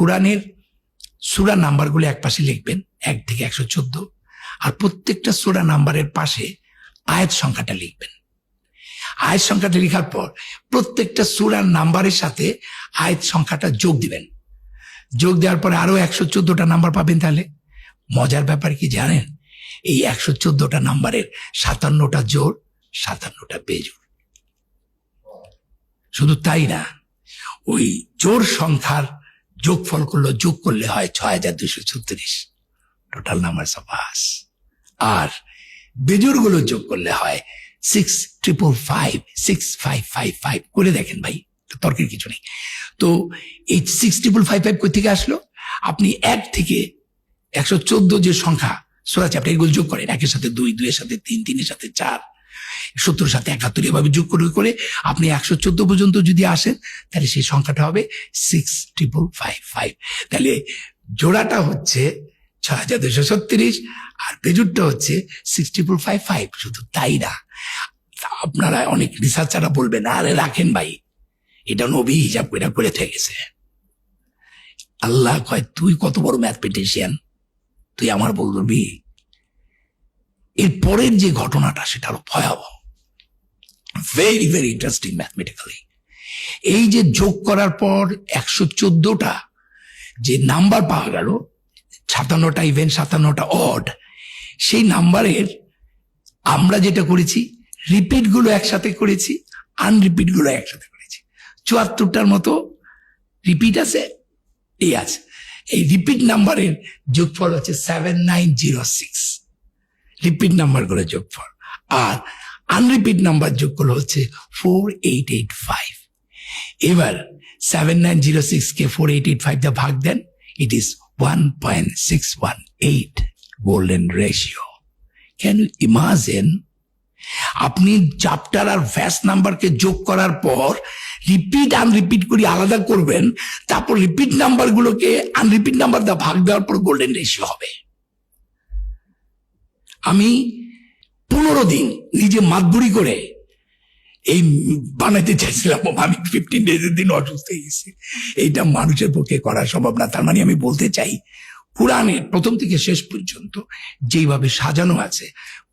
কোরআনের সূরা নাম্বারগুলো এক পাশে লিখবেন 1 থেকে 114, আর প্রত্যেকটা সূরা নাম্বারের পাশে আয়াত সংখ্যাটা লিখবেন। আয়াত সংখ্যাটা লেখার পর প্রত্যেকটা সূরার নাম্বারের সাথে আয়াত সংখ্যাটা যোগ দিবেন। যোগ দেওয়ার পরে আরো 114টা নাম্বার পাবেন। তাহলে মজার ব্যাপার কি জানেন, এই 114টা নাম্বারের 57টা জোড়, 57টা বেজোড়। শুধু তাই না, ওই জোড় সংখ্যার যোগফল যোগ করলে হয় 6236 টোটাল নাম্বার সবাস। আর বেজোড় গুলো যোগ করলে হয় 6555 করে দেখেন ভাই, তর্কের কিছু নেই। তো এই 6555 কই থেকে আসলো? আপনি 1 থেকে 114 যে সংখ্যা সূরা আছে, আপনি এগুলো যোগ করেন। 1 এর সাথে 2, 2 এর সাথে 3, 3 এর সাথে 4, 70 এর সাথে 71, এভাবে যোগ করে আপনি 114 পর্যন্ত যদি আসেন, তাহলে সেই সংখ্যাটা হবে 6555। তাহলে জোড়াটা হচ্ছে 6236 আর বেজোড়টা হচ্ছে 6555। শুধু তাই না, আপনারা অনেক রিসার্চাররা বলবেন, আরে রাখেন ভাই, এটা নবী হিসাব করে থেকেছে। আল্লাহ কয়, তুই কত বড় ম্যাথমেটিশিয়ান, তুই আমার বলবি? এর পরের যে ঘটনাটা সেটা আরো ভয়াবহ, ভেরি ভেরি ইন্টারেস্টিং ম্যাথমেটিক্যালি। এই যে যোগ করার পর 114টা যে নাম্বার পাওয়া গেল, 57টা ইভেন 57টা অড, সেই নাম্বারের আমরা যেটা করেছি, রিপিট গুলো একসাথে করেছি, আনরিপিট গুলো একসাথে করেছি। 74টার মতো রিপিট আছে, এই আছে। এই রিপিট নাম্বারের যোগফল হচ্ছে 7906, রিপিট নাম্বার গুলো যোগফল। আর আনরিপিট নাম্বার যোগফল হচ্ছে 4885। এবার 7906 কে 4885 দিয়ে ভাগ দেন, it is 1.618 golden ratio. Can you imagine? আপনি চ্যাপ্টার আর ভ্যাস নাম্বারকে যোগ করার পর রিপিট আনরিপিট করে আলাদা করবেন, তারপর রিপিট নাম্বার গুলোকে আনরিপিট নাম্বার দিয়ে ভাগ দেওয়ার পর গোল্ডেন রেশিও হবে। আমি 15 দিন নিজে মাতবুরি করে এই বানাইতে চাইছিলাম, আমি 15 ডেজের দিন অসুস্থ হয়ে গেছি। এইটা মানুষের পক্ষে করা সম্ভব না। তার মানে আমি বলতে চাই, কোরআনের প্রথম থেকে শেষ পর্যন্ত যেভাবে সাজানো আছে,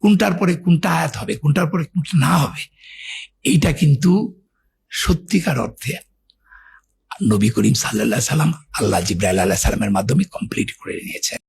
কোনটার পরে কোনটা আয়াত হবে, কোনটার পরে কোনটা না হবে, এইটা কিন্তু সত্যিকার অর্থে নবী করিম সাল্লাল্লাহু আলাইহি সাল্লাম, আল্লাহ জিবরাইল আলাইহিস সালামের মাধ্যমে কমপ্লিট করে নিয়েছেন।